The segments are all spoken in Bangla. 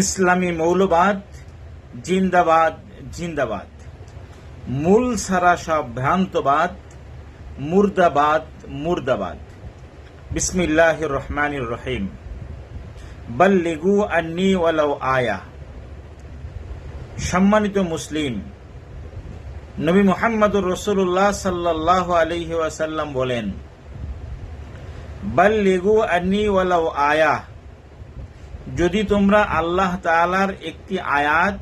ইসলামী মৌলবাদ জিন্দাবাদ জিন্দাবাদ। মূল সারা সব ভ্রান্তবাদ মুর্দাবাদ মুর্দাবাদ। বিসমিল্লাহির রহমানির রহিম। বাল্লিগু আন্নি ওয়ালাউ আয়া। সম্মানিত মুসলিম, নবী মুহাম্মদুর রাসূলুল্লাহ সাল্লাল্লাহু আলাইহি ওয়াসাল্লাম বলেন, বাল্লিগু আন্নি ওয়ালাউ আয়া। যদি তোমরা আল্লাহ তাআলার একটি আয়াত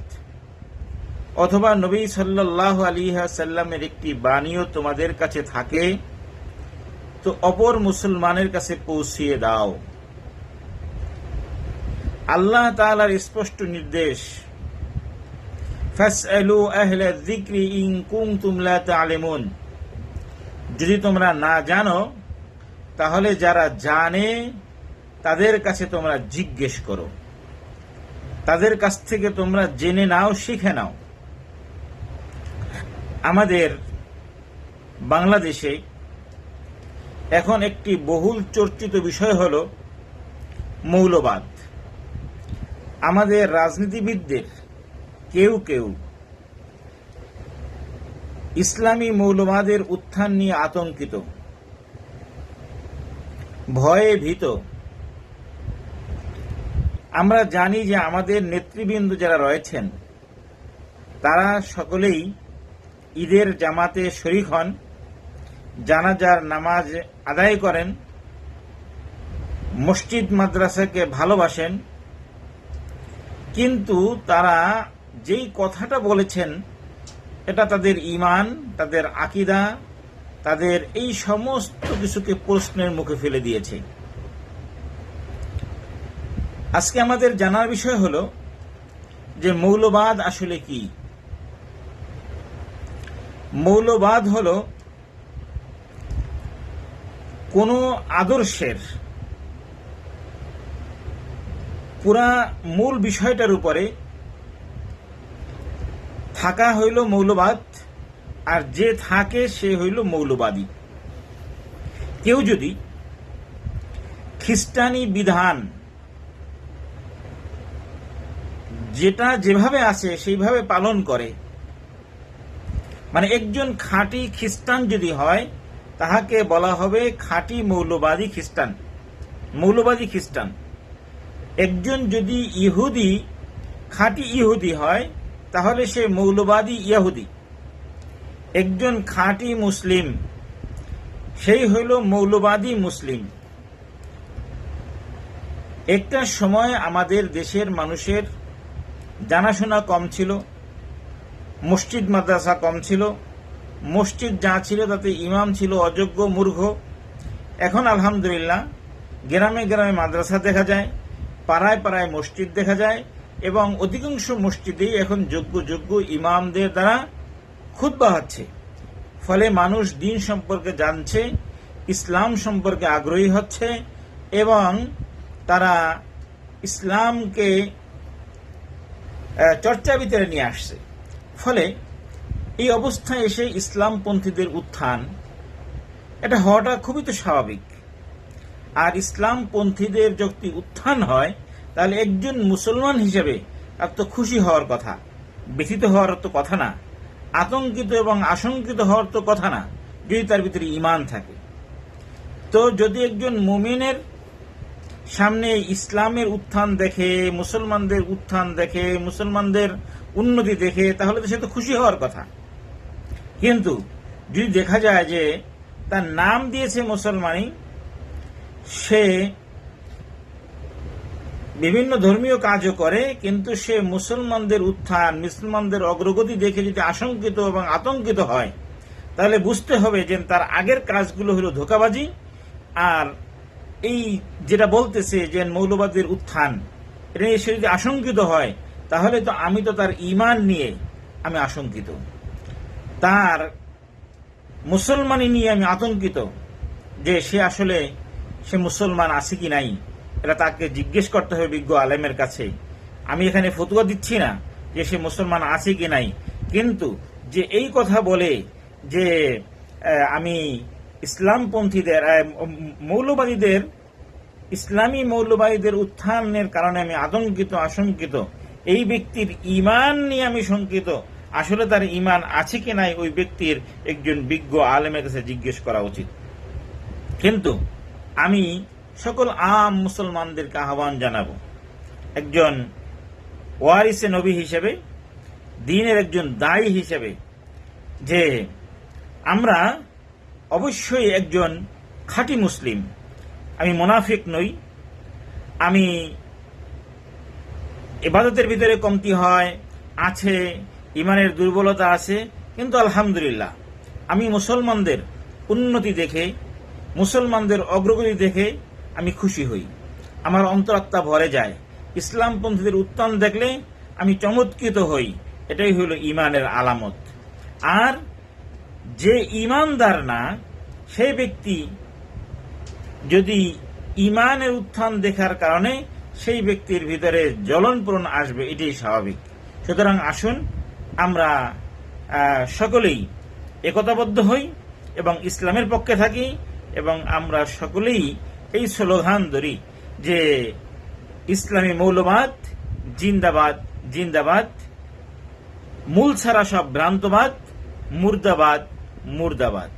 অথবা নবী সাল্লাল্লাহু আলাইহি ওয়াসাল্লামের একটি বাণীও তোমাদের কাছে থাকে তো অপর মুসলমানের কাছে পৌঁছিয়ে দাও। আল্লাহ তাআলার স্পষ্ট নির্দেশ, ফাসআলু আহলা যিকরি ইন কুনতুম লা তা'লামুন। যদি তোমরা না জানো তাহলে যারা জানে তাদের কাছে তোমরা জিজ্ঞেস করো, তাদের কাছ থেকে তোমরা জেনে নাও, শিখে নাও। আমাদের বাংলাদেশে এখন একটি বহুল চর্চিত বিষয় হল মৌলবাদ। আমাদের রাজনীতিবিদদের কেউ কেউ ইসলামী মৌলবাদের উত্থান নিয়ে আতঙ্কিত, ভয়ে ভীত। আমরা জানি যে আমাদের নেতৃবৃন্দ যারা রয়েছেন তারা সকলেই ঈদের জামাতে শরীক হন, জানাজার নামাজ আদায় করেন, মসজিদ মাদ্রাসাকে ভালোবাসেন, কিন্তু তারা যেই কথাটা বলেছেন এটা তাদের ঈমান, তাদের আকীদা, তাদের এই সমস্ত কিছুকে প্রশ্নের মুখে ফেলে দিয়েছে। আজকে আমাদের জানার বিষয় হলো যে মৌলবাদ আসলে কি। মৌলবাদ হলো কোন আদর্শের পুরা মূল বিষয়টার উপরে থাকা হইল মৌলবাদ, আর যে থাকে সে হইল মৌলবাদী। কেউ যদি খ্রিস্টানি বিধান যেটা যেভাবে আছে সেইভাবে পালন করে, মানে একজন খাঁটি খ্রিস্টান যদি হয় তাহাকে বলা হবে খাঁটি মৌলবাদী খ্রিস্টান, মৌলবাদী খ্রিস্টান। একজন যদি ইহুদি খাঁটি ইহুদি হয় তাহলে সে মৌলবাদী ইহুদি। একজন খাঁটি মুসলিম সেই হইল মৌলবাদী মুসলিম। একটা সময় আমাদের দেশের মানুষের জানাশোনা কম ছিল, মসজিদ মাদ্রাসা কম ছিল, মসজিদ যা ছিল তাতে ইমাম ছিল অযোগ্য মূর্খ। এখন আলহামদুলিল্লাহ গ্রামে গ্রামে মাদ্রাসা দেখা যায়, পাড়ায় পাড়ায় মসজিদ দেখা যায়, এবং অধিকাংশ মসজিদেই এখন যোগ্য যোগ্য ইমামদের দ্বারা খুতবা হচ্ছে। ফলে মানুষ দিন সম্পর্কে জানছে, ইসলাম সম্পর্কে আগ্রহী হচ্ছে, এবং তারা ইসলামকে চর্চার ভিতরে নিয়ে আসছে। ফলে এই অবস্থায় এসে ইসলামপন্থীদের উত্থান, এটা হওয়াটা খুবই তো স্বাভাবিক। আর ইসলামপন্থীদের যদি উত্থান হয় তাহলে একজন মুসলমান হিসেবে তার তো খুশি হওয়ার কথা, ব্যথিত হওয়ার তো কথা না, আতঙ্কিত এবং আশঙ্কিত হওয়ার তো কথা না, যদি তার ভিতরে ঈমান থাকে। তো যদি একজন মুমিনের সামনে ইসলামের উত্থান দেখে, মুসলমানদের উত্থান দেখে, মুসলমানদের উন্নতি দেখে, তাহলে তো সে তো খুশি হওয়ার কথা। কিন্তু যদি দেখা যায় যে তার নাম দিয়েছে মুসলমানই, সে বিভিন্ন ধর্মীয় কাজও করে, কিন্তু সে মুসলমানদের উত্থান, মুসলমানদের অগ্রগতি দেখে যদি আশঙ্কিত এবং আতঙ্কিত হয়, তাহলে বুঝতে হবে যে তার আগের কাজগুলো হলো ধোঁকাবাজি। আর এই যেটা বলতেছে যে মৌলবাদের উত্থান, এটা নিয়ে সে যদি আশঙ্কিত হয় তাহলে তো আমি তো তার ঈমান নিয়ে আমি আশঙ্কিত, তার মুসলমানি নিয়ে আমি আতঙ্কিত, যে সে আসলে সে মুসলমান আছে কি নাই, এটা তাকে জিজ্ঞেস করতে হবে বিজ্ঞ আলেমের কাছে। আমি এখানে ফতোয়া দিচ্ছি না যে সে মুসলমান আছে কি নাই, কিন্তু যে এই কথা বলে যে আমি ইসলামপন্থীদের মৌলবাদীদের ইসলামী মৌলবাদীদের উত্থানের কারণে আমি আশঙ্কিত, এই ব্যক্তির ঈমান নিয়ে আমি শঙ্কিত, আসলে তার ঈমান আছে কি নাই ওই ব্যক্তির একজন বিজ্ঞ আলেমের কাছে জিজ্ঞেস করা উচিত। কিন্তু আমি সকল আম মুসলমানদেরকে আহ্বান জানাবো, একজন ওয়ারিসে নবী হিসেবে, দ্বীনের একজন দায়ী হিসেবে, যে আমরা অবশ্যই একজন খাঁটি মুসলিম। আমি মুনাফিক নই, আমি ইবাদতের ভিতরে কমতি আছে, ইমানের দুর্বলতা আছে, কিন্তু আলহামদুলিল্লাহ আমি মুসলমানদের উন্নতি দেখে, মুসলমানদের অগ্রগতি দেখে আমি খুশি হই, আমার অন্তরাত্মা ভরে যায়। ইসলামপন্থীদের উত্থান দেখলে আমি চমৎকৃত হই, এটাই হলো ইমানের আলামত। আর যে ইমানদার না, সেই ব্যক্তি যদি ইমানের উত্থান দেখার কারণে সেই ব্যক্তির ভিতরে জ্বলনপূরণ আসবে, এটাই স্বাভাবিক। সুতরাং আসুন আমরা সকলেই একতাবদ্ধ হই এবং ইসলামের পক্ষে থাকি, এবং আমরা সকলেই এই স্লোগান ধরি যে ইসলামী মৌলবাদ জিন্দাবাদ জিন্দাবাদ, মূল ছাড়া সব ভ্রান্তবাদ, মুর্দাবাদ মুর্দাবাদ।